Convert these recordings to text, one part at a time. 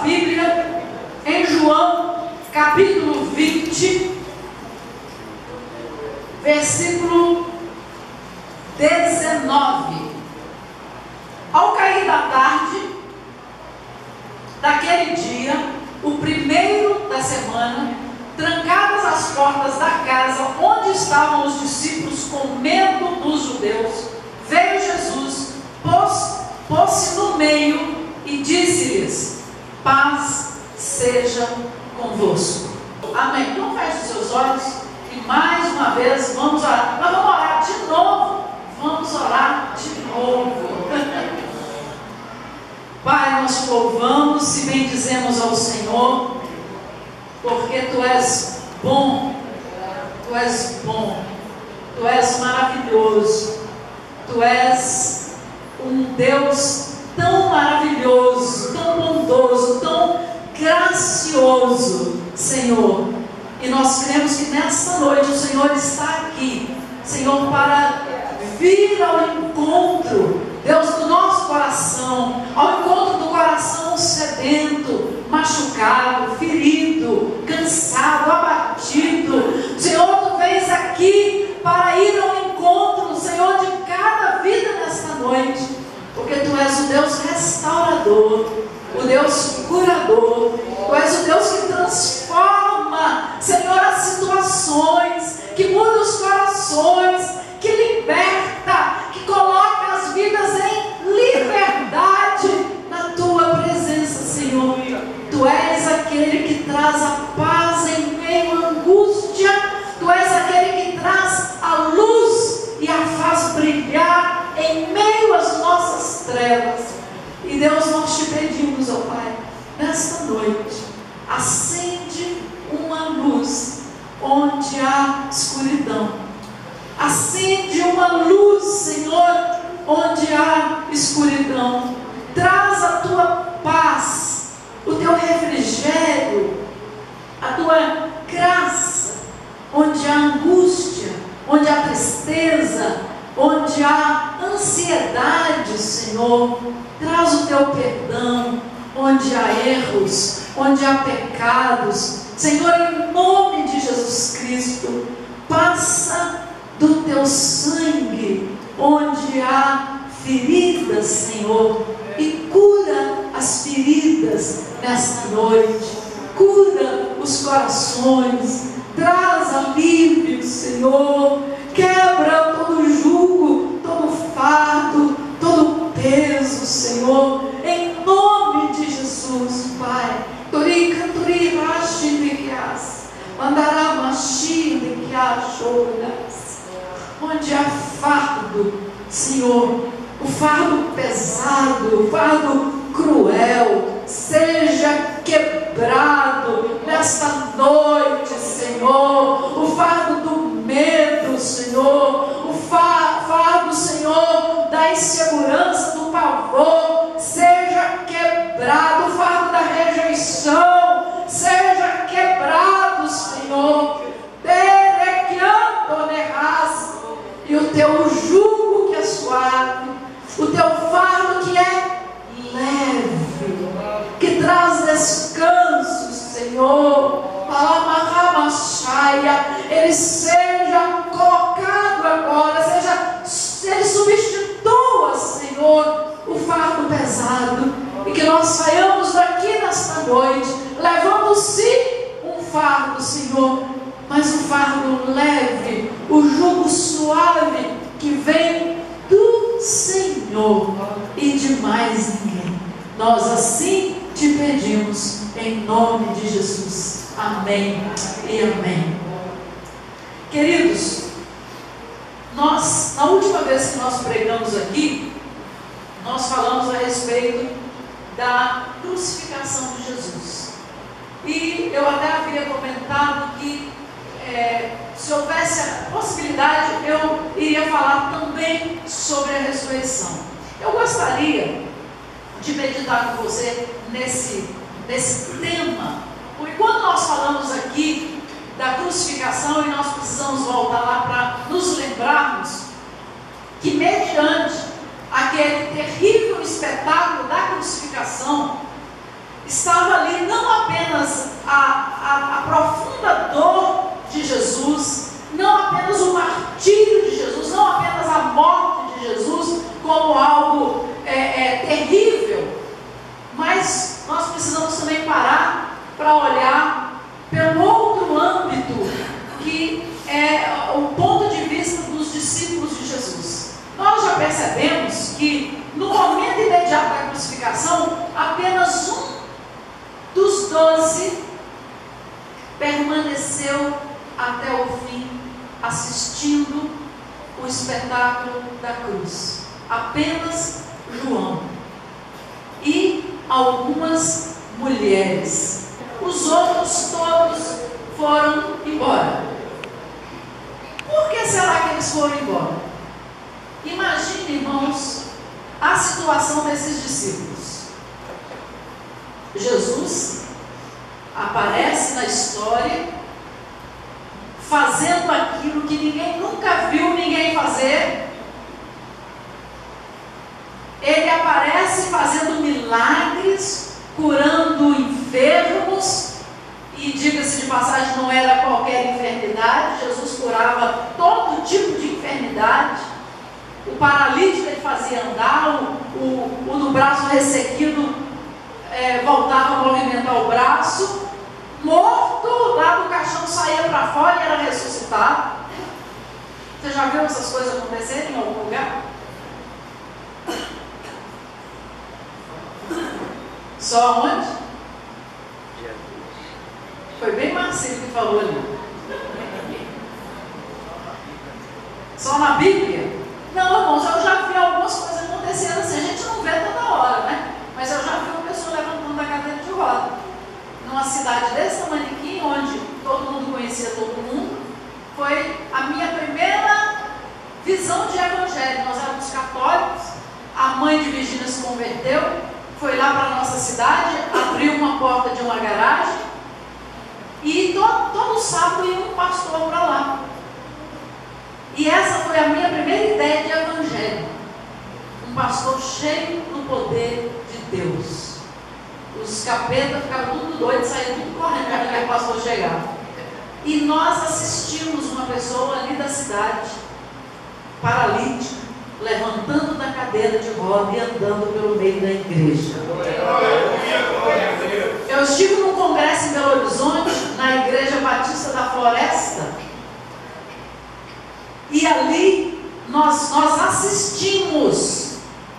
Bíblia em João, capítulo 20, versículo 19. Ao cair da tarde daquele dia, o primeiro da semana, trancadas as portas da casa onde estavam os discípulos com medo dos judeus, veio Jesus, pôs-se no meio e disse-lhes: paz seja convosco. Amém. Então feche os seus olhos e mais uma vez vamos orar. Nós vamos orar de novo. Vamos orar de novo. Pai, nós te louvamos e bendizemos ao Senhor, porque Tu és bom, Tu és bom, Tu és maravilhoso, Tu és um Deus tão maravilhoso, tão bondoso, tão gracioso, Senhor. E nós cremos que nesta noite o Senhor está aqui, Senhor, para vir ao encontro, Deus, do nosso coração, ao encontro do coração sedento, machucado, ferido, cansado, abatido. Senhor, Tu vens aqui para ir ao encontro, Senhor, de cada vida nesta noite, porque Tu és o Deus restaurador, o Deus curador, Tu és o Deus que transforma, Senhor, as situações, que muda os corações, que liberta, que coloca as vidas em liberdade na Tua presença, Senhor. Tu és aquele que traz a paz em meio à angústia, Tu és aquele que traz a luz e a faz brilhar em meio às nossas trevas. E Deus, nós te pedimos, ó Pai, nesta noite, acende uma luz onde há escuridão. Acende uma luz, Senhor, onde há escuridão. Traz a Tua paz, o Teu refrigério, a Tua graça, onde há angústia, onde há tristeza, onde há ansiedade, Senhor. Traz o Teu perdão, onde há erros, onde há pecados. Senhor, em nome de Jesus Cristo, passa do Teu sangue onde há feridas, Senhor, e cura as feridas nesta noite. Cura os corações, traz alívio, Senhor. Quebra todo jugo, todo fardo, todo peso, Senhor, em nome de Jesus, Pai. Tori rashi likias, mandará machi likias, onde há fardo, Senhor, o fardo pesado, o fardo cruel, seja quebrado nesta noite, Senhor. O fardo do medo, Senhor, o fardo, Senhor, da insegurança, do pavor, seja quebrado. O fardo da rejeição, seja quebrado, Senhor. E o Teu jugo que é suave, o Teu fardo que é leve, que traz descanso, Senhor, ele seja colocado agora, ele substitua, Senhor, o fardo pesado, e que nós saiamos daqui nesta noite, levando sim um fardo, Senhor, mas um fardo leve, o jugo suave que vem do Senhor e de mais ninguém. Nós assim te pedimos, em nome de Jesus. Amém e amém. Queridos, na última vez que nós pregamos aqui, nós falamos a respeito da crucificação de Jesus. E eu até havia comentado que se houvesse a possibilidade, eu iria falar também sobre a ressurreição. Eu gostaria de meditar com você nesse tema, porque quando nós falamos aqui da crucificação, e nós precisamos voltar lá para nos lembrarmos que mediante aquele terrível espetáculo da crucificação, estava a profunda dor de Jesus, não apenas o martírio de Jesus, não apenas a morte de Jesus como algo terrível, mas nós precisamos também parar para olhar pelo outro âmbito, que é o ponto de vista dos discípulos de Jesus. Nós já percebemos que no momento imediato da crucificação, apenas um dos 12 permaneceu até o fim, assistindo o espetáculo da cruz. Apenas João e algumas mulheres. Os outros todos foram embora. Por que será que eles foram embora? Imagine, irmãos, a situação desses discípulos. Jesus aparece na história fazendo aquilo que ninguém nunca viu ninguém fazer. Ele aparece fazendo milagres, curando enfermos, e diga-se de passagem, não era qualquer enfermidade. Jesus curava todo tipo de enfermidade. O paralítico ele fazia andar, o do braço ressequido voltava a movimentar o braço, morto lá do caixão saía para fora e era ressuscitado. Você já viu essas coisas acontecerem em algum lugar? Só onde? Foi bem Marcelo que falou ali. Só na Bíblia? Não, irmãos, eu já vi algumas coisas acontecendo assim. A gente não vê toda hora, né? Mas eu já vi uma pessoa levantando da cadeira de roda. Numa cidade desse tamanho, onde todo mundo conhecia todo mundo. Foi a minha primeira visão de evangelho. Nós éramos católicos. A mãe de Virgínia se converteu. Foi lá para a nossa cidade, abriu uma porta de uma garagem. E todo sábado ia um pastor para lá. E essa foi a minha primeira ideia de evangelho. Um pastor cheio do poder de Deus. Os capetas ficaram tudo doidos, saíram tudo correndo quando aquele pastor chegava. E nós assistimos uma pessoa ali da cidade, paralítica, levantando da cadeira de roda e andando pelo meio da igreja. Eu estive num congresso em Belo Horizonte, na Igreja Batista da Floresta, e ali nós assistimos,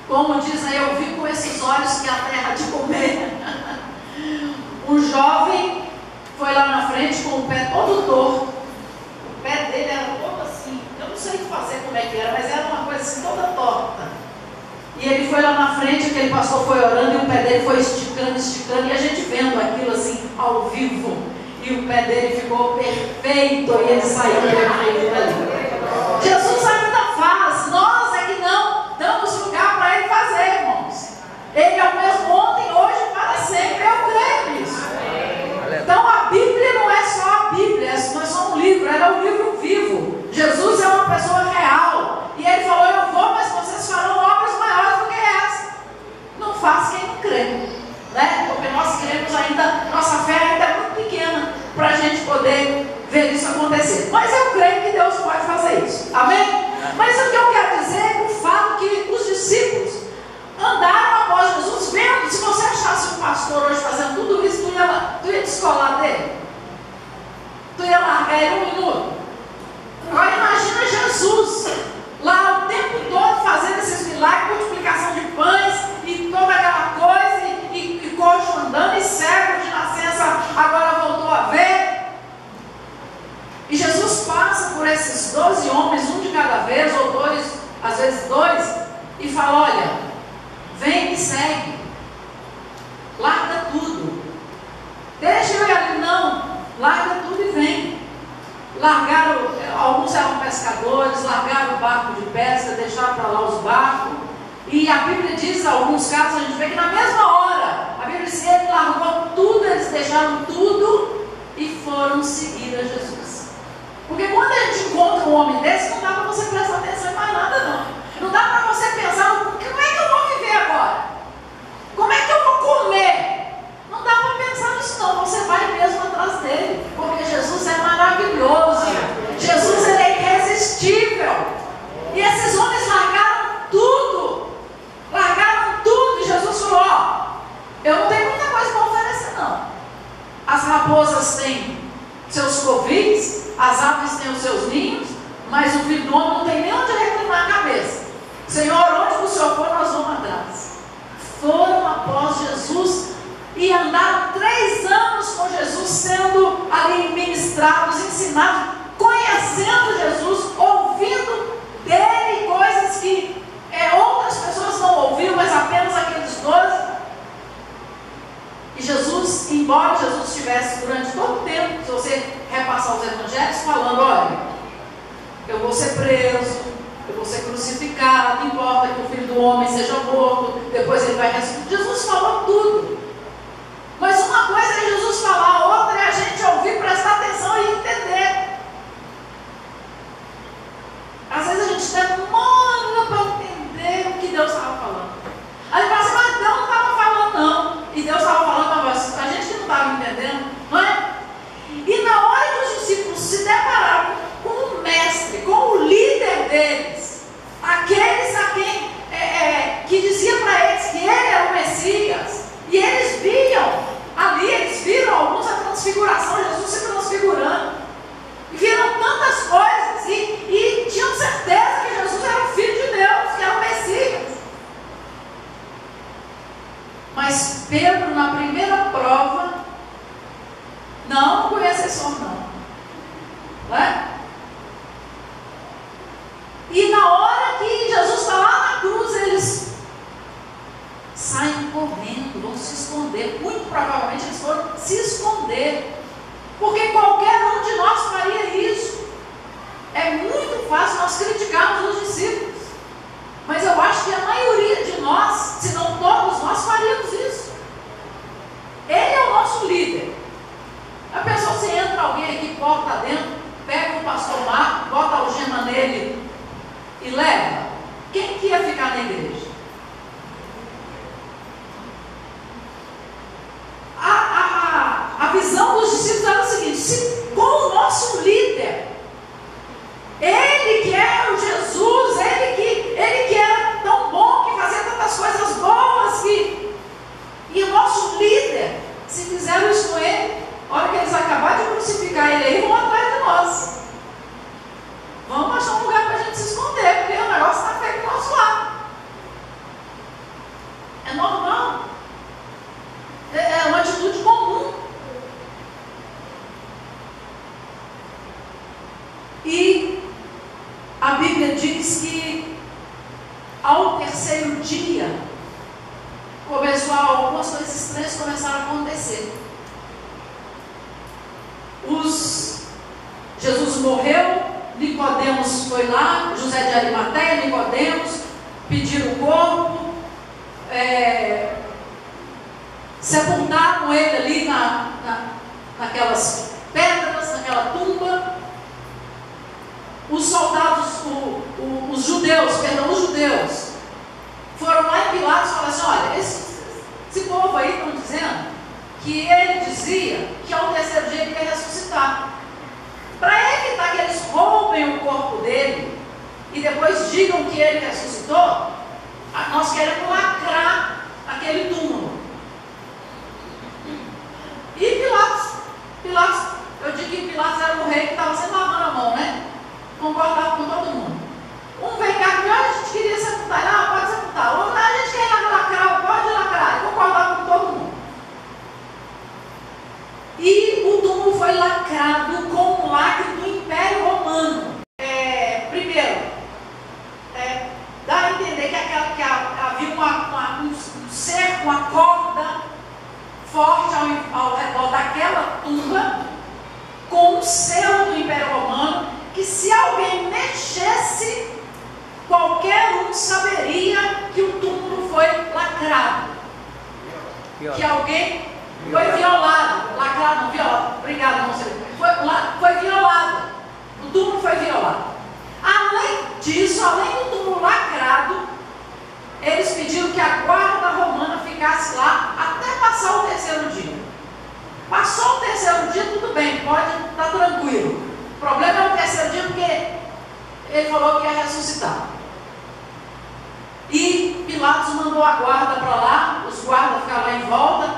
como diz aí, eu vi com esses olhos que a terra de comer. Um jovem foi lá na frente com o pé todo torto. O pé dele era todo assim, eu não sei fazer como é que era, mas era uma coisa assim toda torta. E ele foi lá na frente, aquele pastor foi orando e o pé dele foi esticando, e a gente vendo aquilo assim ao vivo. E o pé dele ficou perfeito e ele saiu perfeito ali. Jesus ainda faz, nós é que não damos lugar para ele fazer, irmãos. Ele é o mesmo ontem, hoje e para sempre. Eu creio nisso. Então a Bíblia não é só a Bíblia, não é só um livro, ela é um livro vivo. Jesus é uma pessoa real. E ele falou, eu vou, mas vocês farão obras maiores do que essa. Não faz quem não crê, né? Porque nós cremos ainda, nossa fé ainda é muito pequena para a gente poder ver isso acontecer. Mas eu creio que Deus pode fazer isso. Amém? Mas o que eu quero dizer é o fato que os discípulos andaram após Jesus, vendo. Se você achasse um pastor hoje fazendo tudo isso, tu ia descolar dele? Tu ia largar ele um minuto? Agora imagina Jesus lá o tempo todo fazendo esses milagres, multiplicação de pães e toda aquela coisa, e coxo andando, e cego de nascença agora voltou a ver. E Jesus passa por esses 12 homens, um de cada vez, ou dois, às vezes dois, e fala, olha, vem e me segue, larga tudo, deixa eu ir ali, não, larga tudo e vem. Largaram, alguns eram pescadores, largaram o barco de pesca, deixaram para lá os barcos, e a Bíblia diz, em alguns casos, a gente vê que na mesma hora, a Bíblia diz que ele largou tudo, eles deixaram tudo e foram seguir a Jesus. Porque quando a gente encontra um homem desse, não dá para você prestar atenção em mais nada, não. Não dá para você pensar, como é que eu vou viver agora? Como é que eu vou comer? Não dá para pensar nisso, não. Você vai mesmo As raposas têm seus covis, as aves têm os seus ninhos, mas o filho do homem não tem nem onde reclinar a cabeça. Senhor, onde o Senhor for, nós vamos atrás. Foram após Jesus e andaram 3 anos com Jesus, sendo ali ministrados, ensinados, conhecendo Jesus, ouvindo dele coisas que outras pessoas não ouviram, mas apenas aqueles 12. E Jesus, embora Jesus estivesse durante todo o tempo, se você repassar os evangelhos, falando, olha, eu vou ser preso, eu vou ser crucificado, não importa que o Filho do Homem seja morto, depois ele vai ressuscitar. Jesus falou tudo. Mas uma coisa é Jesus falar, outra é a gente ouvir, prestar atenção e entender. Às vezes a gente demora para entender o que Deus estava falando. Aí fala assim, mas Deus não estava falando não. E Deus estava falando, mas a gente que não estava entendendo, não é? E na hora que os discípulos se depararam com o mestre, com o líder deles, aqueles a quem que dizia para eles que ele era o Messias, e eles viam ali, eles viram alguns a transfiguração, Jesus se transfigurando, e viram tantas coisas, e tinham certeza que Jesus era o Filho de Deus, que era o Messias. Mas Pedro, na primeira prova, não conhece só não é? E na hora que Jesus está lá na cruz, eles saem correndo, vão se esconder. Muito provavelmente eles foram se esconder, porque qualquer um de nós faria isso. É muito fácil nós criticarmos os discípulos, mas eu acho que a maioria de nós, se não todos nós, faríamos isso. Ele é o nosso líder. A pessoa, se entra alguém aqui, porta dentro, pega o pastor Marco, bota a algema nele e leva. Quem que ia ficar na igreja? A visão dos discípulos era o seguinte: se com o nosso líder, ele que é o Jesus, ele que era tão bom, que fazia tantas coisas boas, e o nosso líder, se fizeram isso com ele, a hora que eles acabaram de crucificar ele aí, vão atrás de nós. Vamos achar um lugar para a gente se esconder, porque o negócio está feio do nosso lado. É normal. É uma atitude comum. E a Bíblia diz que ao terceiro dia algumas coisas estranhas começaram a acontecer. Jesus morreu, Nicodemos foi lá, José de Arimateia, Nicodemos, pediram o corpo, sepultaram ele ali naquelas pedras, naquela tumba. Os soldados, os judeus, foram lá em Pilatos e falaram assim: olha, esse povo aí estão dizendo que ele dizia que ao terceiro dia ele ia ressuscitar. Para evitar que eles roubem o corpo dele e depois digam que ele ressuscitou, nós queremos lacrar aquele túmulo. E Pilatos, eu digo que Pilatos era o rei que estava sempre lavando a mão, né? Concordava com todo mundo. Um vem cá e a gente queria sepultar, pode sepultar. Outro, a gente quer lacrar, pode lacrar. E concordava com todo mundo. E o túmulo foi lacrado com o lacre do Império Romano. Primeiro, dá a entender que havia um cerco, uma corda forte ao redor daquela tumba, com um selo do Império Romano, que se alguém mexesse, qualquer um saberia que o túmulo foi lacrado. Que alguém foi violado. Lacrado, não, violado. Obrigado, irmão. Foi violado. O túmulo foi violado. Além disso, além do túmulo lacrado, eles pediram que a guarda romana ficasse lá até passar o terceiro dia. Passou o terceiro dia, tudo bem, pode estar tranquilo. O problema é o terceiro dia, porque ele falou que ia ressuscitar. E Pilatos mandou a guarda para lá, os guardas ficaram lá em volta,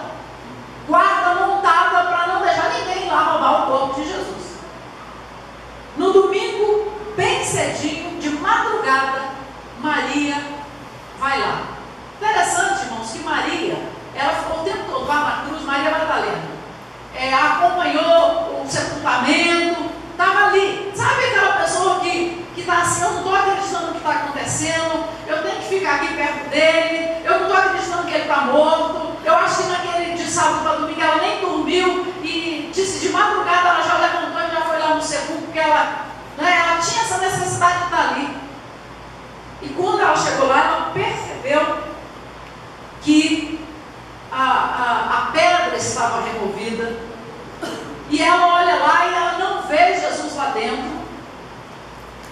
guarda montada para não acompanhou o sepultamento, estava ali. Sabe aquela pessoa que está assim, eu não estou acreditando no que está acontecendo, eu tenho que ficar aqui perto dele, eu não estou acreditando que ele está morto. Eu acho que naquele de sábado para domingo ela nem dormiu e disse de madrugada ela já levantou e já foi lá no sepulcro, porque ela tinha essa necessidade de estar ali. E quando ela chegou lá, ela percebeu que a pedra estava removida. E ela olha lá e ela não vê Jesus lá dentro.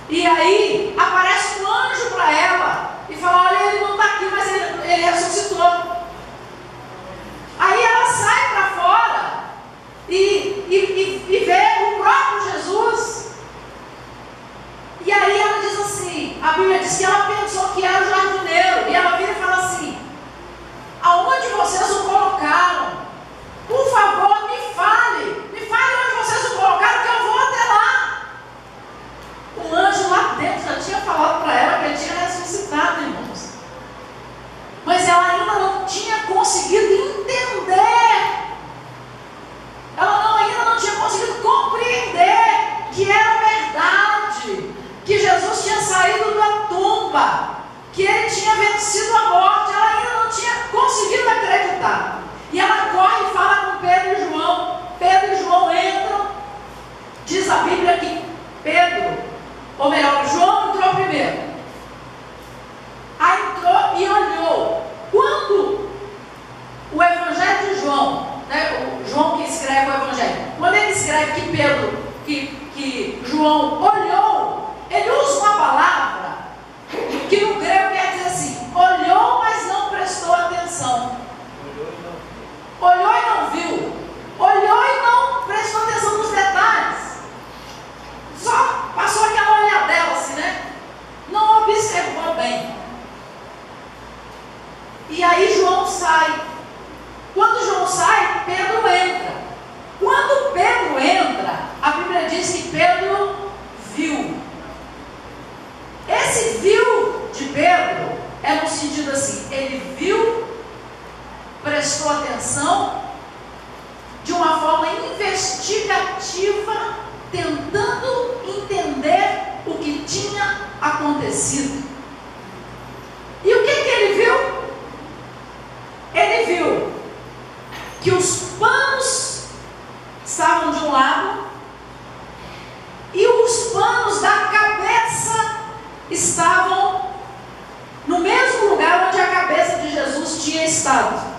E aí aparece um anjo para ela e fala: olha, ele não está aqui, mas ele ressuscitou. Aí ela sai para fora e vê o próprio Jesus. E aí ela diz assim, a Bíblia diz que ela pensou que era o jardineiro. E ela vira e fala assim: aonde vocês o colocaram? Por favor, me fale onde vocês o colocaram, que eu vou até lá. O anjo lá dentro já tinha falado para ela que ele tinha ressuscitado, irmãos. Mas ela ainda não tinha conseguido entender. Ela ainda não tinha conseguido compreender que era verdade, que Jesus tinha saído da tumba, que ele tinha vencido a morte. Ela ainda não tinha conseguido acreditar. E ela corre e fala com Pedro e João. Pedro e João entram. Diz a Bíblia que Pedro, ou melhor, João entrou primeiro. Aí entrou e olhou. Quando o Evangelho de João, o João que escreve o Evangelho, quando ele escreve que Pedro, que João olhou, ele usa uma palavra que no grego quer dizer assim: olhou, mas não prestou atenção. Olhou e não viu. Olhou e não prestou atenção nos detalhes. Só passou aquela olhadela assim, né? Não observou bem. E aí João sai. Quando João sai, Pedro entra. Quando Pedro entra, a Bíblia diz que Pedro viu. Esse viu de Pedro é no sentido assim: ele viu, prestou atenção, de uma forma investigativa, tentando entender o que tinha acontecido. E o que ele viu? Ele viu que os panos estavam de um lado e os panos da cabeça estavam no mesmo lugar onde a cabeça de Jesus tinha estado.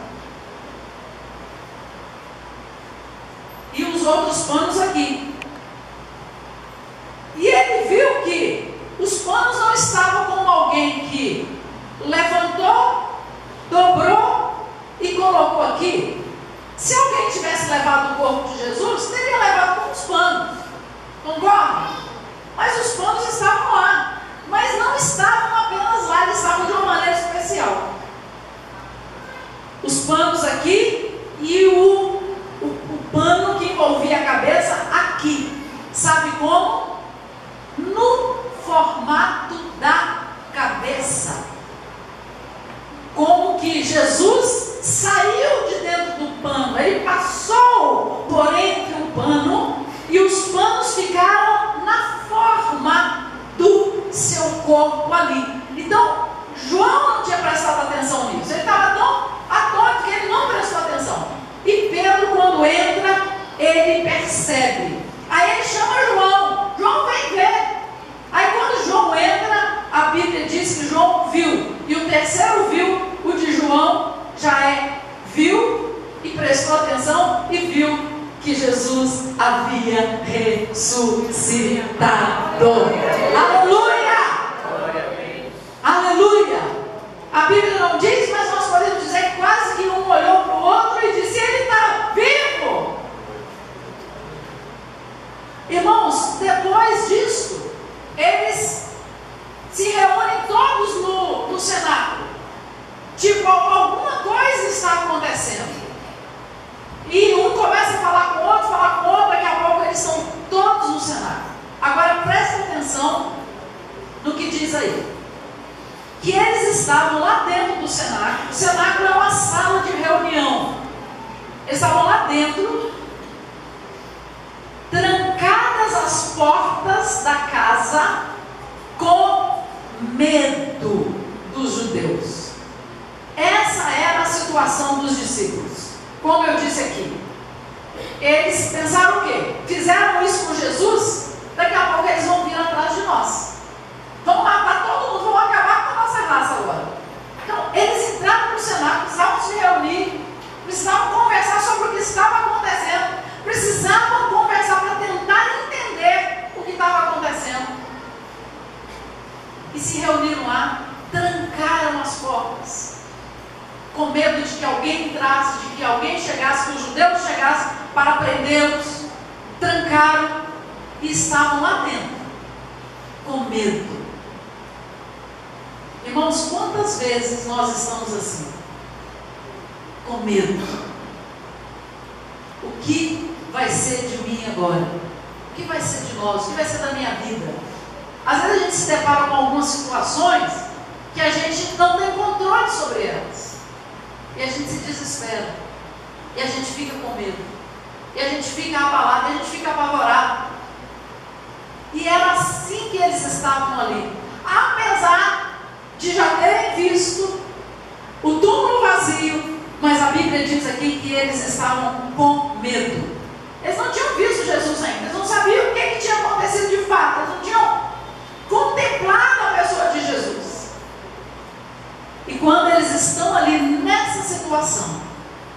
E os outros panos aqui. E ele viu que os panos não estavam como alguém que levantou, dobrou e colocou aqui. Se alguém tivesse levado o corpo de Jesus, teria levado com os panos. Concorda? Mas os panos estavam lá. Mas não estavam apenas lá, eles estavam de uma maneira especial. Os panos aqui e o pano que envolvia a cabeça aqui. Sabe como? No formato da cabeça. Como que Jesus saiu de dentro do pano. Ele passou por entre o pano e os panos ficaram na forma do seu corpo ali. Então, João não tinha prestado atenção nisso. Ele estava tão atônito que ele não prestou atenção. E Pedro, quando entra, ele percebe. Aí ele chama João. João vem ver. Aí quando João entra, a Bíblia diz que João viu. E o terceiro viu. O de João já viu e prestou atenção e viu que Jesus havia ressuscitado. Aleluia! Aleluia! A Bíblia não diz, mas nós podemos dizer que quase que um olhou para o outro e disse: ele está vivo. Irmãos, depois disso, eles se reúnem todos no cenáculo. Tipo, alguma coisa está acontecendo. E um começa a falar com o outro, daqui a pouco eles estão todos no cenáculo. Agora presta atenção no que diz aí. Que eles estavam lá dentro do cenáculo. O cenáculo é uma sala de reunião. Eles estavam lá dentro portas da casa com medo dos judeus. Essa era a situação dos discípulos. Como eu disse aqui, eles pensaram o quê? Fizeram isso com Jesus, daqui a pouco eles vão vir atrás de nós. Vão matar todo mundo, vão acabar com a nossa raça agora. Então, eles entraram no cenário, precisavam se reunir, precisavam conversar sobre o que estava acontecendo, precisavam conversar para tentar entender o que estava acontecendo. E se reuniram lá, trancaram as portas, com medo de que alguém entrasse, de que alguém chegasse, que os judeus chegassem para prendê-los. Trancaram e estavam lá dentro, com medo. Irmãos, quantas vezes nós estamos assim? Com medo. O que vai ser de mim agora? O que vai ser de nós? O que vai ser da minha vida? Às vezes a gente se depara com algumas situações que a gente não tem controle sobre elas. E a gente se desespera. E a gente fica com medo. E a gente fica abalado, e a gente fica apavorado. E era assim que eles estavam ali. Apesar de já terem visto o túmulo vazio, mas a Bíblia diz aqui que eles estavam com medo. Eles não tinham visto Jesus ainda, eles não sabiam o que tinha acontecido de fato, eles não tinham contemplado a pessoa de Jesus. E quando eles estão ali nessa situação,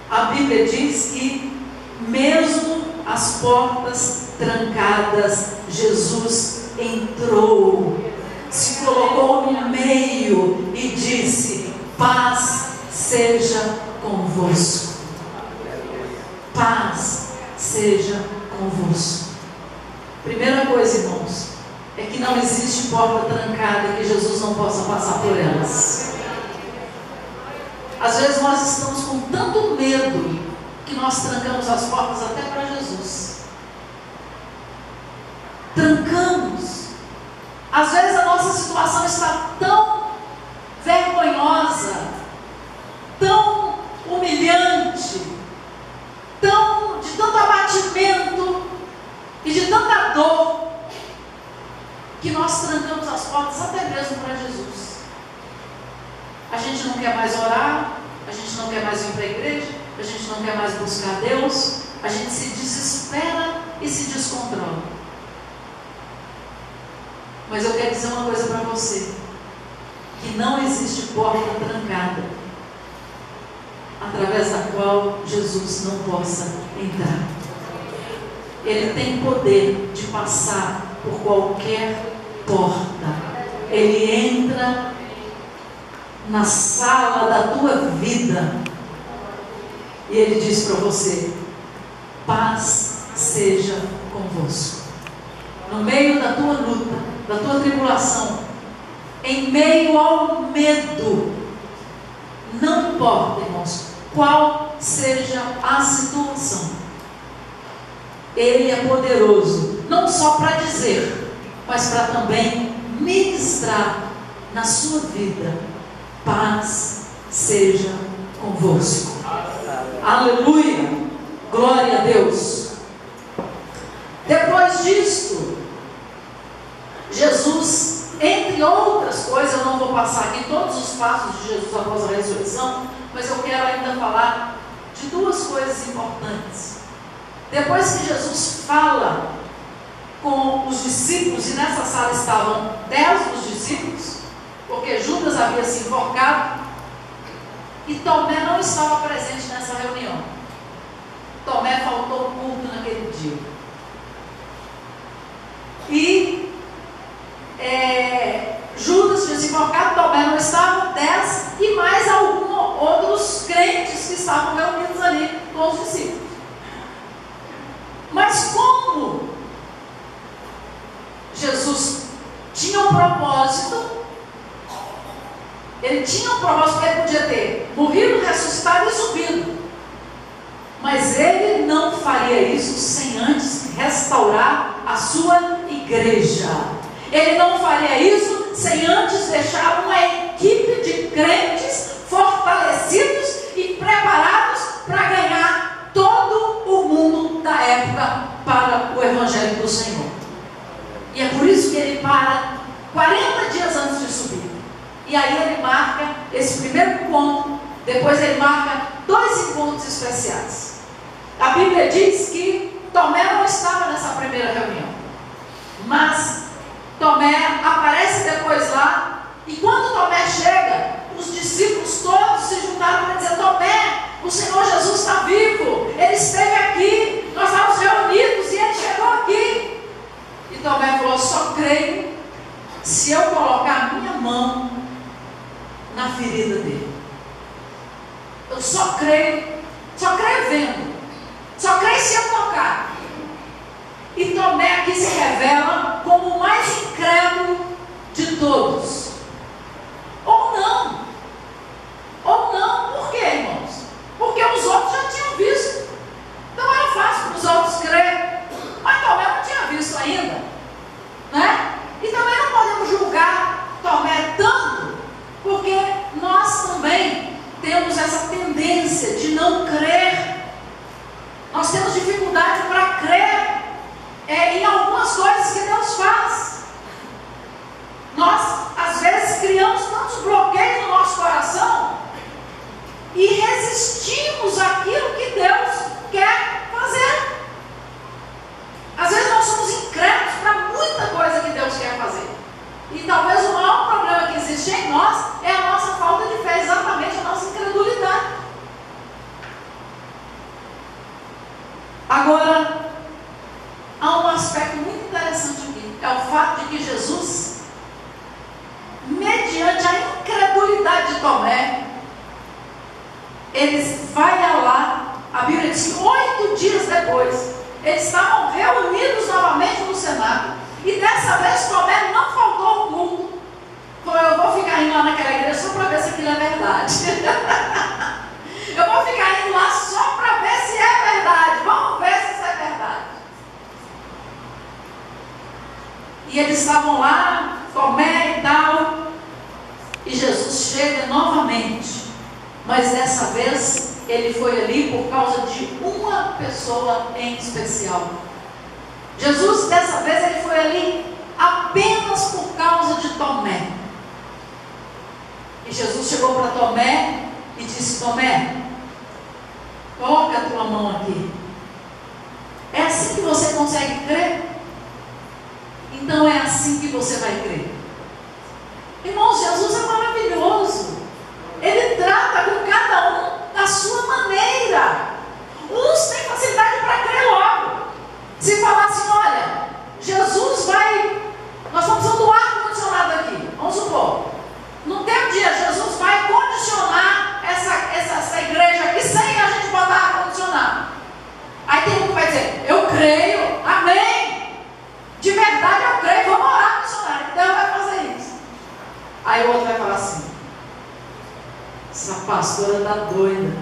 a Bíblia diz que mesmo as portas trancadas, Jesus entrou, se colocou no meio e disse: paz seja convosco. Paz seja convosco. Primeira coisa, irmãos, é que não existe porta trancada que Jesus não possa passar por elas. Às vezes nós estamos com tanto medo que nós trancamos as portas até para Jesus. Trancamos. Às vezes a nossa situação está tão vergonhosa, tão humilhante, de tanto abatimento e de tanta dor, que nós trancamos as portas até mesmo para Jesus. A gente não quer mais orar, a gente não quer mais vir para a igreja, a gente não quer mais buscar Deus, a gente se desespera e se descontrola. Mas eu quero dizer uma coisa para você, que não existe porta trancada através da qual Jesus não possa entrar. Ele tem poder de passar por qualquer porta. Ele entra na sala da tua vida e Ele diz para você: paz seja convosco. No meio da tua luta, da tua tribulação, em meio ao medo, não importa, irmãos, qual seja a situação, Ele é poderoso, não só para dizer, mas para também ministrar na sua vida: paz seja convosco. Aleluia, glória a Deus. Depois disto, Jesus, entre outras coisas, eu não vou passar aqui todos os passos de Jesus após a ressurreição, mas eu quero ainda falar de duas coisas importantes. Depois que Jesus fala com os discípulos, e nessa sala estavam 10 dos discípulos, porque Judas havia se enforcado, e Tomé não estava presente nessa reunião. Tomé faltou o culto naquele dia. E Judas tinha se enforcado, Tomé não estava, 10, e mais alguns outros crentes que estavam reunidos ali com os discípulos. Mas como Jesus tinha um propósito, Ele tinha um propósito que Ele podia ter morrido, ressuscitado e subido, mas Ele não faria isso sem antes restaurar a sua igreja. Ele não faria isso sem antes deixar uma equipe de crentes fortalecidos e preparados para ganhar todo o mundo da época para o Evangelho do Senhor. E aí ele marca esse primeiro encontro, depois ele marca 2 encontros especiais. A Bíblia diz que Tomé não estava nessa primeira reunião, mas Tomé aparece depois lá, e quando Tomé chega, os discípulos todos se juntaram para dizer: Tomé, o Senhor Jesus está vivo, Ele esteve aqui, nós estávamos reunidos e Ele chegou aqui. E Tomé falou: só creio se eu colocar a minha mão na ferida dele. Eu só creio vendo, só creio se eu tocar. E Tomé aqui se revela como o mais incrédulo de todos. Ou não, por quê, irmãos? Porque os outros já tinham visto, então era fácil para os outros crer, mas Tomé não tinha visto ainda, né? E também não podemos julgar Tomé tanto, porque nós também temos essa tendência de não crer. Nós temos dificuldade para crer em algumas coisas que Deus faz. Nós, às vezes, criamos tantos bloqueios no nosso coração e resistimos àquilo que Deus quer fazer. Às vezes nós somos incrédulos para muita coisa que Deus quer fazer. E talvez o maior problema que existe em nós é a nossa falta de fé, exatamente a nossa incredulidade. Agora, há um aspecto muito interessante aqui, é o fato de que Jesus, mediante a incredulidade de Tomé, ele vai lá, a Bíblia diz que 8 dias depois, eles estavam reunidos novamente no cenáculo, e dessa vez Tomé não faltou ao culto. Falou: eu vou ficar indo lá naquela igreja só para ver se aquilo é verdade. Eu vou ficar indo lá só para ver se é verdade. Vamos ver se isso é verdade. E eles estavam lá, Tomé e tal, e Jesus chega novamente, mas dessa vez ele foi ali por causa de uma pessoa em especial. Jesus, dessa vez, ele foi ali apenas por causa de Tomé. E Jesus chegou para Tomé e disse: Tomé, coloca a tua mão aqui. É assim que você consegue crer? Então é assim que você vai crer. Irmãos, Jesus é maravilhoso. Ele trata com cada um da sua maneira. Uns têm facilidade para crer logo. Se falar assim: olha, Jesus vai, nós estamos usando o ar-condicionado aqui, vamos supor, no tempo dia Jesus vai condicionar essa igreja aqui sem a gente botar ar-condicionado. Aí tem um que vai dizer: eu creio, amém, de verdade eu creio, vamos orar, missionário, que Deus vai fazer isso. Aí o outro vai falar assim: essa pastora está doida.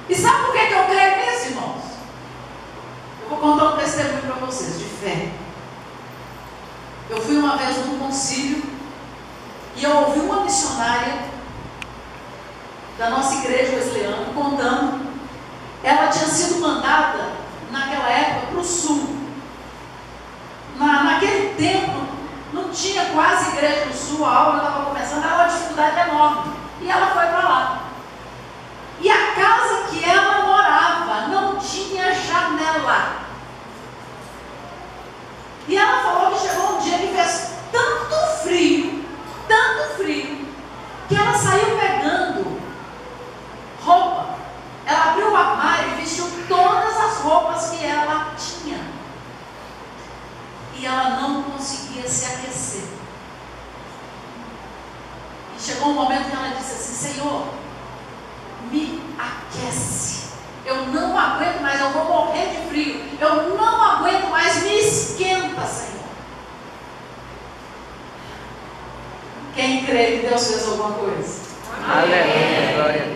E sabe por que eu creio nisso, irmãos? Eu vou contar um testemunho para vocês, de fé. Eu fui uma vez num concílio e eu ouvi uma missionária da nossa igreja wesleyana contando. Ela tinha sido mandada naquela época para o sul. Naquele tempo não tinha quase igreja no sul, a aula estava começando, era uma dificuldade enorme. E ela foi para lá. E a casa que ela morava não tinha janela. E ela falou que chegou um dia que fez tanto frio, que ela saiu pegando roupa. Ela abriu o armário e vestiu todas as roupas que ela tinha. E ela não conseguia se aquecer. E chegou um momento que ela disse assim: Senhor, me aquece. Eu não aguento mais, eu vou morrer de frio. Eu não aguento mais, me esquenta, Senhor. Quem crê que Deus fez alguma coisa? Aleluia.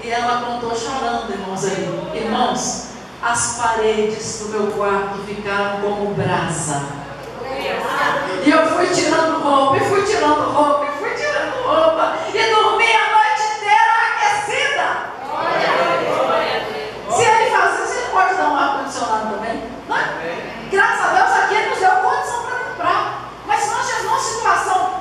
E ela contou chorando, irmãos, aí. Irmãos, as paredes do meu quarto ficaram como brasa. E eu fui tirando roupa, e fui tirando roupa, e fui tirando roupa, e dormi a noite inteira aquecida. Se ele fazer, você pode dar um ar-condicionado também, não é? Graças a Deus aqui ele nos deu condição para comprar. Mas se nós tivemos uma situação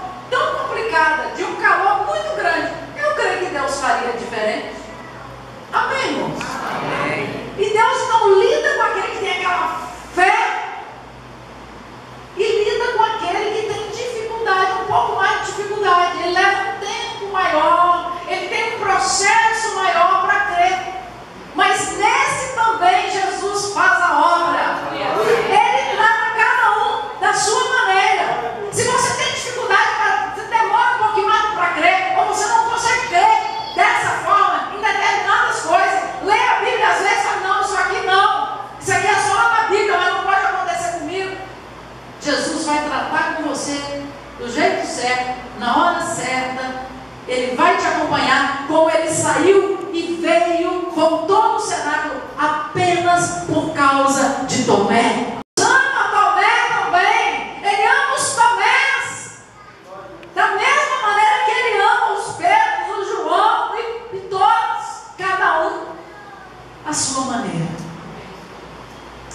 voltou no cenáculo apenas por causa de Tomé. Ama Tomé também. Ele ama os Tomés. Da mesma maneira que ele ama os Pedros, o João e todos, cada um à sua maneira.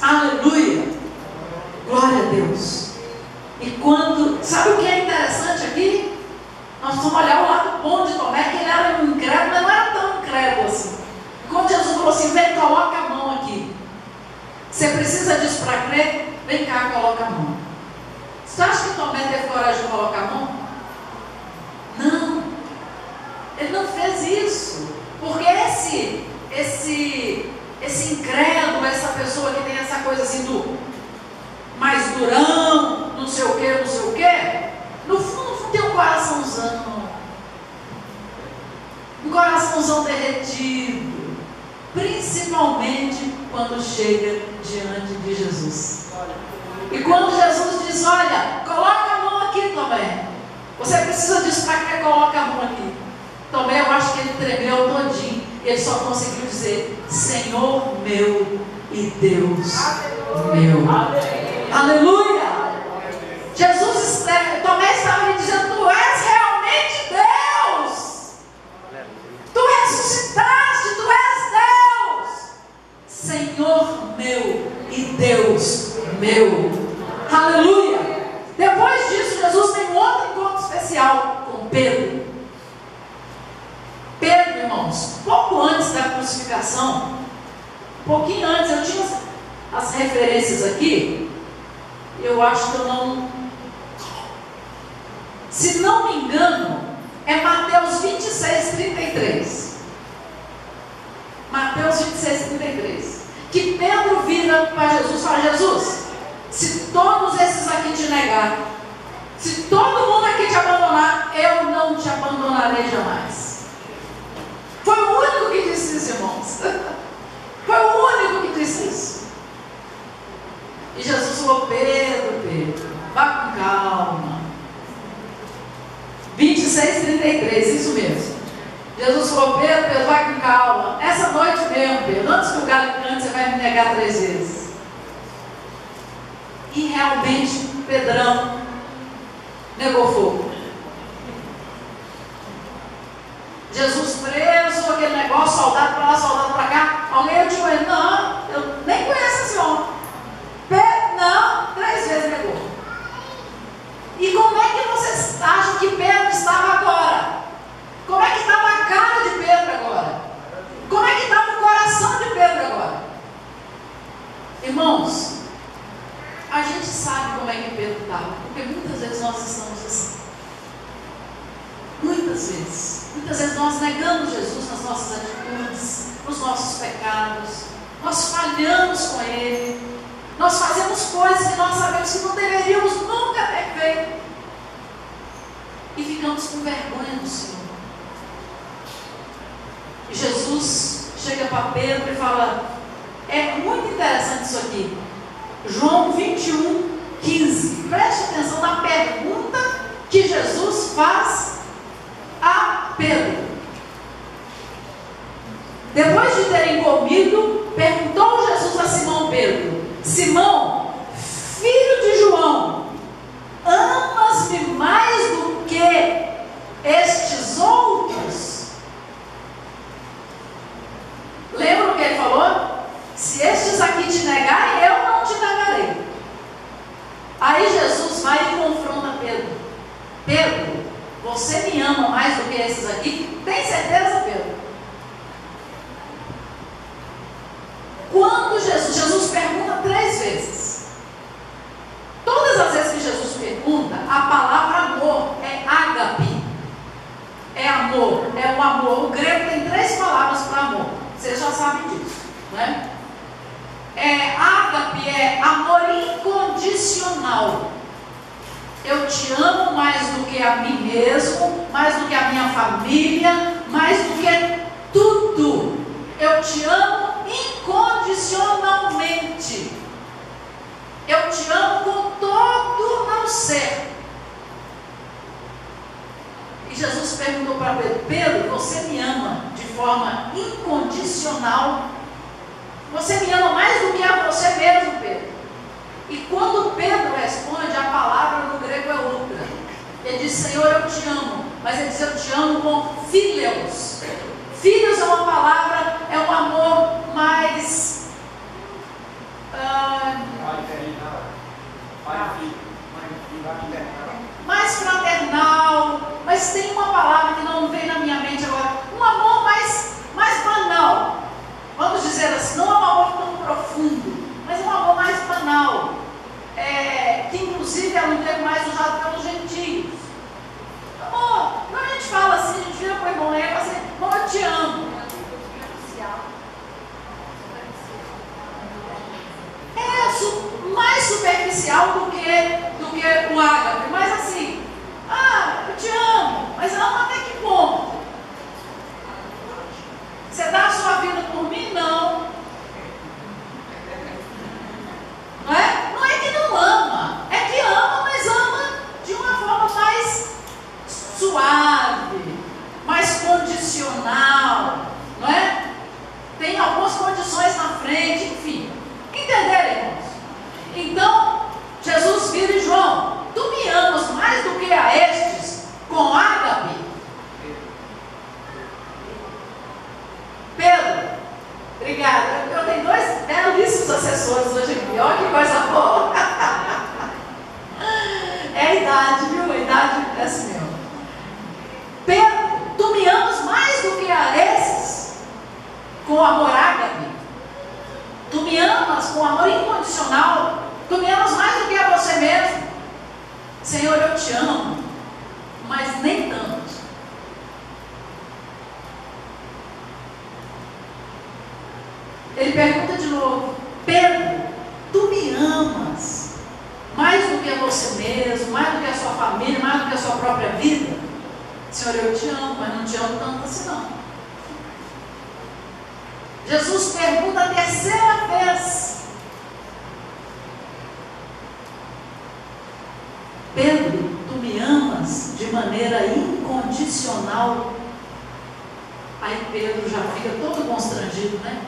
Aleluia. Glória a Deus. E quando, sabe o que é interessante aqui? Nós vamos olhar o lado bom de Tomé, que ele era um incrédulo, mas não era tão incrédulo assim. Quando Jesus falou assim, vem, coloca a mão aqui. Você precisa disso para crer? Vem cá, coloca a mão. Você acha que Tomé teve coragem de colocar a mão? Não. Ele não fez isso. Porque esse incrédulo, essa pessoa que tem essa coisa assim do mais durão, não sei o que, no fundo tem um coraçãozão. Um coraçãozão derretido. Principalmente quando chega diante de Jesus. E quando Jesus diz, olha, coloca a mão aqui, Tomé. Você precisa disso para que coloque a mão aqui. Tomé, eu acho que ele tremeu todinho. Ele só conseguiu dizer, Senhor meu e Deus meu. Aleluia! Jesus, Tomé estava lhe dizendo, tu és realmente Deus. Tu ressuscitaste, tu és Deus. Senhor meu e Deus meu. Aleluia! Depois disso, Jesus tem um outro encontro especial com Pedro. Pedro, irmãos, pouco antes da crucificação, um pouquinho antes, eu tinha as referências aqui, eu acho que eu não, se não me engano, é Mateus 26, 33. Mateus 26, 33. Que Pedro vira para Jesus e fala, Jesus, se todos esses aqui te negarem, se todo mundo aqui te abandonar, eu não te abandonarei jamais. Foi o único que disse isso, irmãos. Foi o único que disse isso. E Jesus falou, Pedro, vá com calma. 26, 33, isso mesmo. Jesus falou, Pedro, vai com calma. Essa noite mesmo, Pedro, antes que o galo cante, você vai me negar 3 vezes. E realmente, Pedrão negou fogo. Jesus preso, aquele negócio, soldado para lá, soldado para cá. Alguém eu digo, não, eu nem conheço esse homem. Pedro, não, 3 vezes negou. E como é que vocês acham que Pedro estava agora? Como é que estava a cara de Pedro agora? Como é que estava o coração de Pedro agora? Irmãos, a gente sabe como é que Pedro estava, porque muitas vezes nós estamos assim. Muitas vezes nós negamos Jesus nas nossas atitudes, nos nossos pecados, nós falhamos com Ele, nós fazemos coisas que nós sabemos que não deveríamos nunca ter feito e ficamos com vergonha do Senhor. E Jesus chega para Pedro e fala, é muito interessante isso aqui, João 21, 15, preste atenção na pergunta que Jesus faz a Pedro. Depois de terem comido, perguntou Jesus a Simão Pedro, Simão, filho de João, amas-me mais do que estes outros? Lembra o que ele falou? Se estes aqui te negarem, eu não te negarei. Aí Jesus vai e confronta Pedro. Pedro, você me ama mais do que esses aqui? Tem certeza, Pedro? Quando Jesus pergunta 3 vezes. Todas as vezes que Jesus pergunta, a palavra amor é ágape. É amor, é o amor. O grego tem 3 palavras para amor. Vocês já sabem disso, né? Ágape é amor incondicional. Eu te amo mais do que a mim mesmo, mais do que a minha família, mais do que tudo. Eu te amo incondicionalmente. Eu te amo com todo o meu ser. E Jesus perguntou para Pedro, Pedro, você me ama de forma incondicional. Você me ama mais do que a você mesmo, Pedro. E quando Pedro responde, a palavra no grego é outra. Ele diz: Senhor, eu te amo. Mas ele diz: eu te amo com filhos. Filhos é uma palavra, é um amor mais mais fraternal. Mas tem uma palavra que não vem na minha mente agora. Um amor mais banal. Vamos dizer assim, não é um amor tão profundo, mas é um amor mais banal. Que inclusive é um termo mais usado pelos gentios. Amor, quando a gente fala assim, a gente vira para o irmão e fala assim: irmão, eu te amo. Mais superficial do que o ágape, mas assim, eu te amo, mas ama até que ponto? Você dá a sua vida por mim? Não. Não é? Não é que não ama, é que ama, mas ama de uma forma mais suave, mais condicional, não é? Tem algumas condições na frente, enfim. Entenderam, irmãos? Então, Jesus vira e João: tu me amas mais do que a estes com ágape? Pedro, obrigada. Eu tenho 2 belíssimos assessores hoje aqui. Olha que coisa boa. É a idade, viu? A idade é assim mesmo. Pedro, tu me amas mais do que a esses com amor ágape? Tu me amas com amor incondicional? Tu me amas mais do que a você mesmo? Senhor, eu te amo, mas nem tanto. Ele pergunta de novo: Pedro, tu me amas mais do que a você mesmo, mais do que a sua família, mais do que a sua própria vida? Senhor, eu te amo, mas não te amo tanto assim não. Jesus pergunta a 3ª vez: Pedro, tu me amas de maneira incondicional? Aí Pedro já fica todo constrangido, né?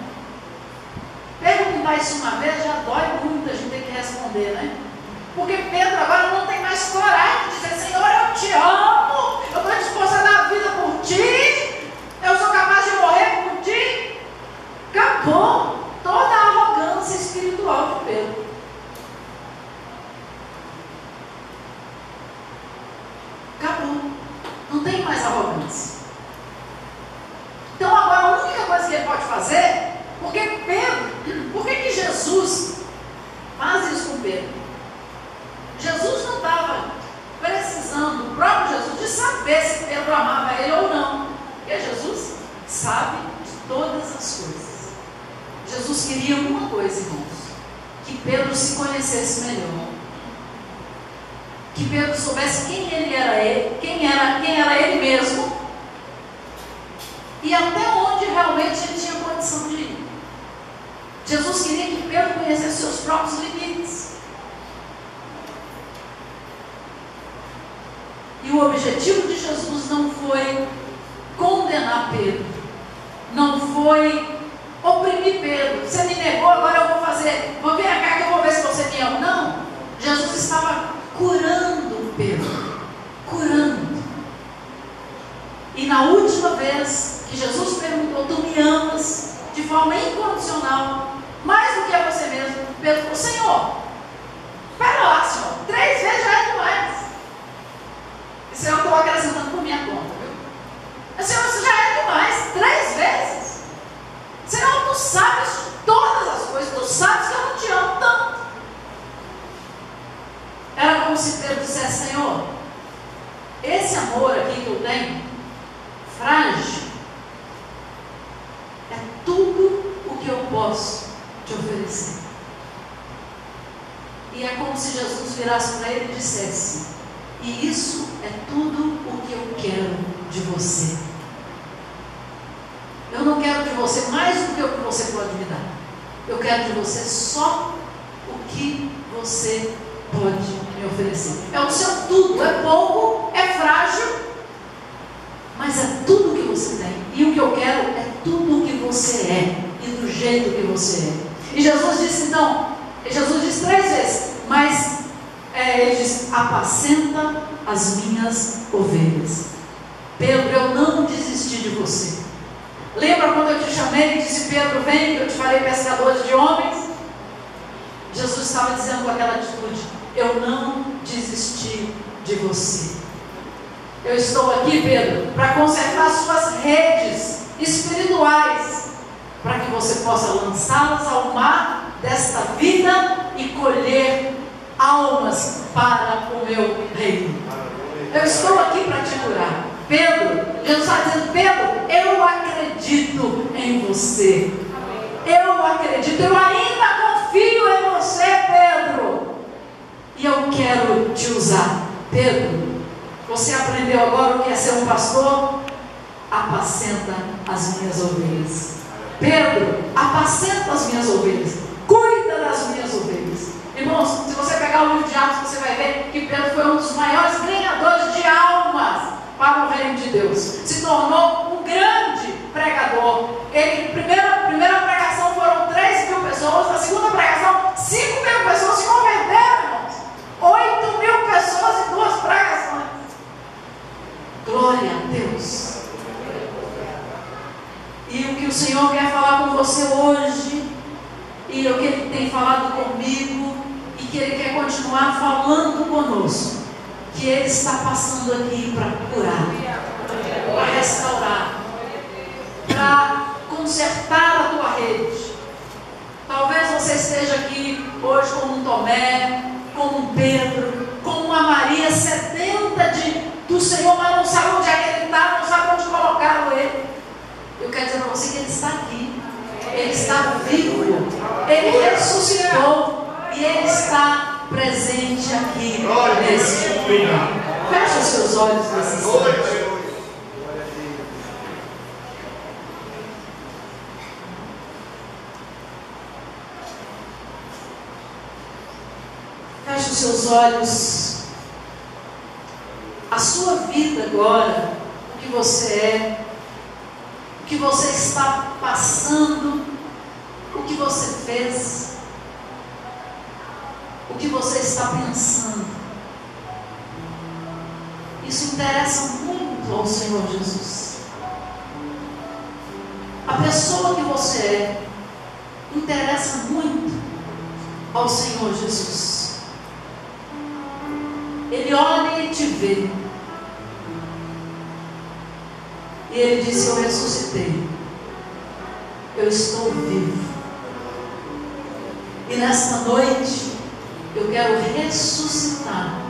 Perguntar isso uma vez já dói muito a gente ter que responder, né? Porque Pedro agora não tem mais coragem de dizer: Senhor, eu te amo, eu estou disposto a dar a vida por ti, eu sou capaz de morrer por ti. Acabou toda a arrogância espiritual de Pedro. Acabou. Não tem mais arrogância. Então agora a única coisa que ele pode fazer, porque Pedro, por que Jesus faz isso com Pedro? Jesus não estava precisando, o próprio Jesus, de saber se Pedro amava ele ou não. Porque Jesus sabe de todas as coisas. Jesus queria uma coisa, irmãos: que Pedro se conhecesse melhor, que Pedro soubesse quem era ele mesmo, e até onde realmente ele tinha condição de ir. Jesus queria que Pedro conhecesse seus próprios limites. E o objetivo de Jesus não foi condenar Pedro, não foi oprimir Pedro. Você me negou, agora eu vou vir cá que eu vou ver se você me ama. Não, Jesus estava curando Pedro, curando. E na última vez que Jesus perguntou: tu me amas de forma incondicional, mais do que a você mesmo? Pedro falou: Senhor, espera lá, Senhor, 3 vezes já é demais. Isso eu estou acrescentando por minha conta, viu? Mas, Senhor, isso já é demais, 3 vezes. Senhor, tu sabes todas as coisas, tu sabes que eu não te amo tanto. Era como se Pedro dissesse: Senhor, esse amor aqui que eu tenho, frágil, é tudo o que eu posso te oferecer. E é como se Jesus virasse para ele e dissesse: e isso é tudo o que eu quero de você. Eu não quero de você mais do que o que você pode me dar. Eu quero de você só o que você pode me oferecer. É o seu tudo, é pouco, é frágil, mas é tudo o que você tem. E o que eu quero é tudo o que você é e do jeito que você é. E Jesus disse então, Jesus disse 3 vezes, mas ele disse: apacenta as minhas ovelhas. Pedro, eu não desisti de você. Lembra quando eu te chamei e disse: Pedro, vem, que eu te farei pescadores de homens? Jesus estava dizendo com aquela atitude: eu não desisti de você. Eu estou aqui, Pedro, para consertar suas redes espirituais, para que você possa lançá-las ao mar desta vida e colher almas para o meu reino. Eu estou aqui para te curar. Pedro, Jesus está dizendo: Pedro, eu acredito em você. Eu acredito, eu ainda confio em você, Pedro. E eu quero te usar. Pedro, você aprendeu agora o que é ser um pastor? Apacenta as minhas ovelhas. Pedro, apacenta as minhas ovelhas. Cuida das minhas ovelhas. Irmãos, se você pegar o livro de Atos, você vai ver que Pedro foi um dos maiores ganhadores de almas para o reino de Deus. Se tornou um grande pregador. Ele, primeira pregação foram 3.000 pessoas. Na segunda pregação, 5.000 pessoas se converteram, irmãos. 8.000 pessoas em 2 pregações. Glória a Deus. E o que o Senhor quer falar com você hoje, e o que Ele tem falado comigo, e que Ele quer continuar falando conosco, que Ele está passando aqui para curar, para restaurar, para consertar a tua rede. Talvez você esteja aqui hoje como um Tomé, como um Pedro, como uma Maria, sedenta do Senhor, mas não sabe onde é que Ele está, não sabe onde colocaram Ele. Eu quero dizer para você que Ele está aqui, Ele está vivo, Ele ressuscitou e Ele está presente aqui neste lugar. Feche os seus olhos nesse instante. Feche os seus olhos. A sua vida agora, o que você é, o que você está passando, o que você fez, o que você está pensando, isso interessa muito ao Senhor Jesus. A pessoa que você é interessa muito ao Senhor Jesus. Ele olha e te vê. E Ele disse: eu ressuscitei, eu estou vivo. E nesta noite eu quero ressuscitar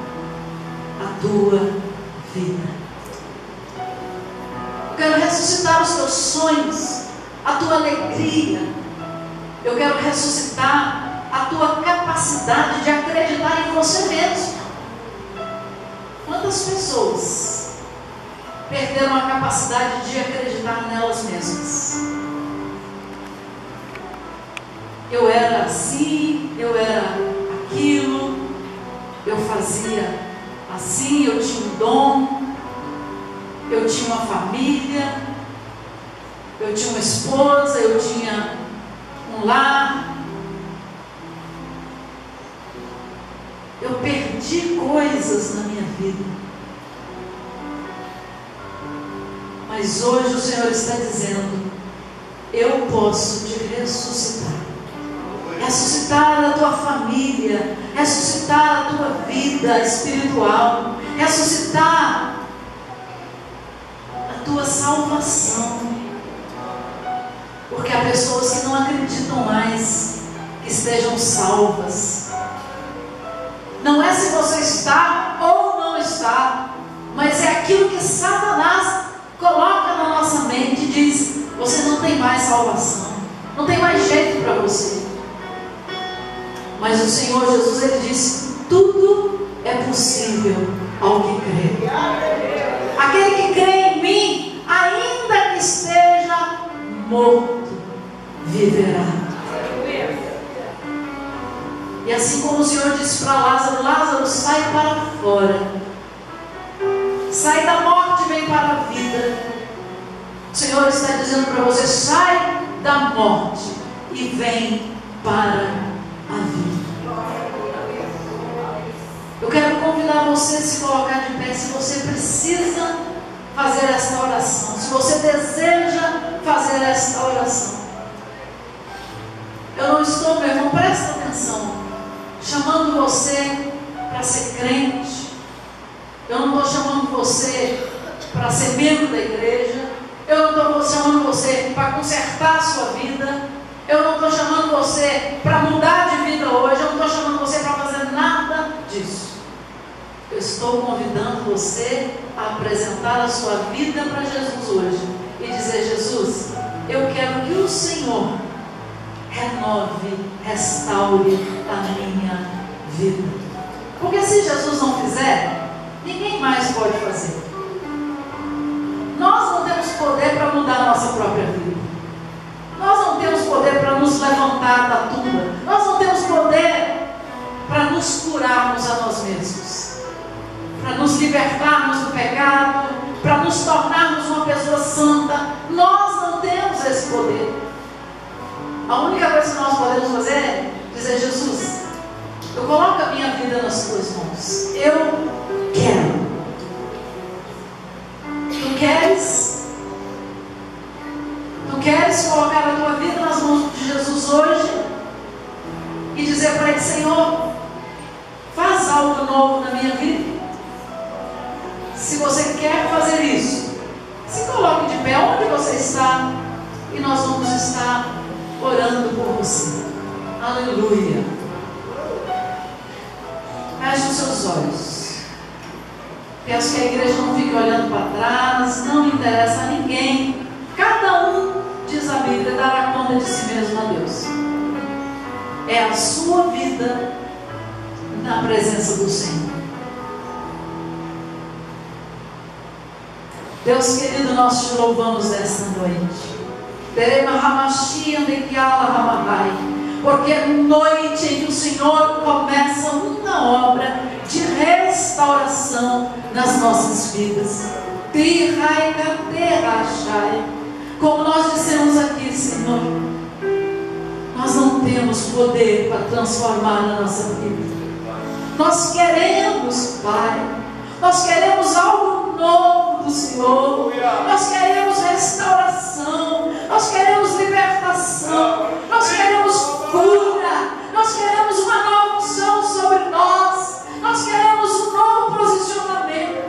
a tua vida. Eu quero ressuscitar os teus sonhos, a tua alegria. Eu quero ressuscitar a tua capacidade de acreditar em você mesmo. Quantas pessoas perderam a capacidade de acreditar nelas mesmas? Eu era assim, eu era aquilo, eu fazia assim, eu tinha um dom, eu tinha uma família, eu tinha uma esposa, eu tinha um lar. Eu perdi coisas na minha vida. Mas hoje o Senhor está dizendo: eu posso te ressuscitar. Ressuscitar a tua família, ressuscitar a tua vida espiritual, ressuscitar a tua salvação. Porque há pessoas que não acreditam mais que estejam salvas. Não é se você está ou não está, mas é aquilo que Satanás coloca na nossa mente e diz: você não tem mais salvação, não tem mais jeito para você. Mas o Senhor Jesus, Ele disse: tudo é possível ao que crê. Aquele que crê em mim, ainda que esteja morto, viverá. E assim como o Senhor disse para Lázaro: Lázaro, sai para fora, sai da morte e vem para a vida. O Senhor está dizendo para você: sai da morte e vem para a vida. Eu quero convidar você a se colocar de pé, se você precisa fazer esta oração, se você deseja fazer esta oração. Eu não estou, meu irmão, presta atenção, chamando você para ser crente. Eu não estou chamando você para ser membro da igreja. Eu não estou chamando você para consertar a sua vida. Eu não estou chamando você para mudar de vida hoje. Eu não estou chamando você para fazer nada disso. Eu estou convidando você a apresentar a sua vida para Jesus hoje e dizer: Jesus, eu quero que o Senhor renove, restaure a minha vida. Porque se Jesus não fizer, ninguém mais pode fazer. Nós não temos poder para mudar a nossa própria vida. Nós não temos poder para nos levantar da tumba. Nós não temos poder para nos curarmos a nós mesmos, para nos libertarmos do pecado, para nos tornarmos uma pessoa santa. Nós não temos esse poder. A única coisa que nós podemos fazer é dizer: Jesus, eu coloco a minha vida nas tuas mãos. Eu quero. Tu queres? Tu queres colocar a tua vida nas mãos de Jesus hoje e dizer para Ele: Senhor, faz algo novo na minha vida? Se você quer fazer isso, se coloque de pé onde você está e nós vamos estar orando por você. Aleluia. Feche os seus olhos. Peço que a igreja não fique olhando para trás. Não interessa a ninguém. Cada um, diz a Bíblia, dará conta de si mesmo a Deus. É a sua vida na presença do Senhor. Deus querido, nós te louvamos nesta noite. Porque é noite em que o Senhor começa uma obra de restauração nas nossas vidas. Como nós dissemos aqui, Senhor, nós não temos poder para transformar a nossa vida. Nós queremos, Pai, nós queremos algo novo do Senhor. Nós queremos restauração. Nós queremos libertação. Nós queremos cura. Nós queremos uma nova unção sobre nós. Nós queremos um novo posicionamento.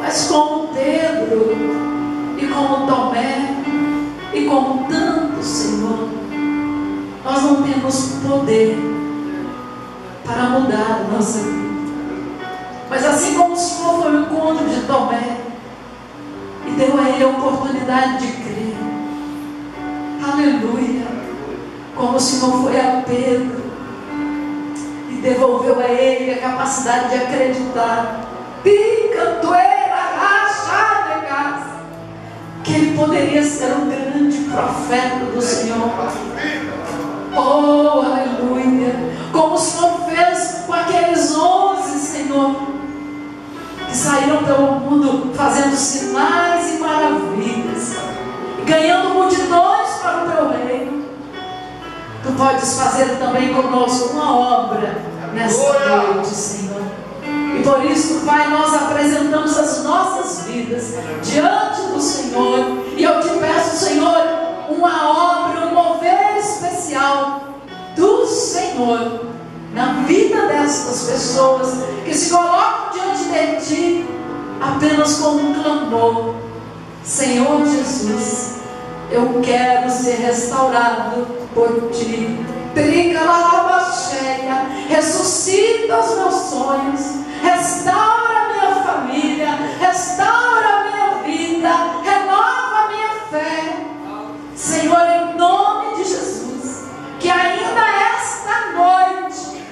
Mas como Pedro e como Tomé e como tantos, Senhor, nós não temos poder para mudar a nossa vida. Mas assim como o Senhor foi ao encontro de Tomé e deu a ele a oportunidade de crer, aleluia, como o Senhor foi a Pedro e devolveu a ele a capacidade de acreditar, que ele poderia ser um grande profeta do Senhor. Oh, aleluia, como o Senhor fez com aqueles 11, Senhor, que saíram pelo mundo fazendo sinais e maravilhas, ganhando multidões para o teu reino. Tu podes fazer também conosco uma obra nesta noite, Senhor. E por isso, Pai, nós apresentamos as nossas vidas diante do Senhor. E eu te peço, Senhor, uma obra, um mover especial do Senhor na vida destas pessoas que se colocam diante de Ti apenas com um clamor: Senhor Jesus, eu quero ser restaurado por Ti. Ressuscita os meus sonhos, restaura a minha família, restaura a minha vida, renova a minha fé, Senhor, em nome de Jesus. Que ainda esta noite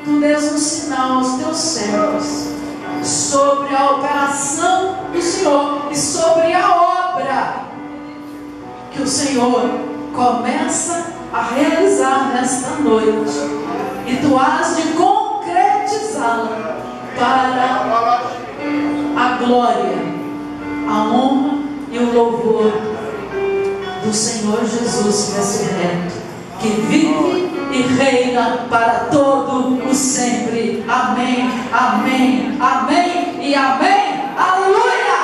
Tu dês um sinal aos Teus servos sobre a operação do Senhor e sobre a obra que o Senhor começa a realizar nesta noite, e Tu has de concretizá-la para a glória, a honra e e o louvor do Senhor Jesus ressurreto, que vive e reina para todo o sempre. Amém, amém, amém e amém. Aleluia!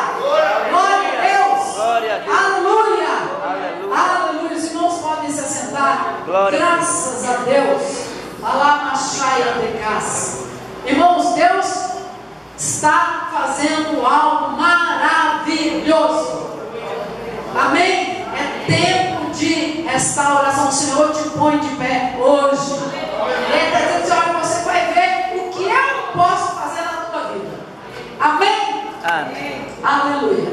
Glória a Deus! Glória a Deus. Aleluia! Aleluia. Aleluia! Os irmãos podem se assentar. Glória a Graças a Deus. Alá Machaia Pecas. Irmãos, Deus está fazendo algo maravilhoso. Amém? É tempo de restauração. O Senhor te põe de pé hoje. Ele está dizendo assim: olha, você vai ver o que eu posso fazer na tua vida. Amém? Amém. Aleluia.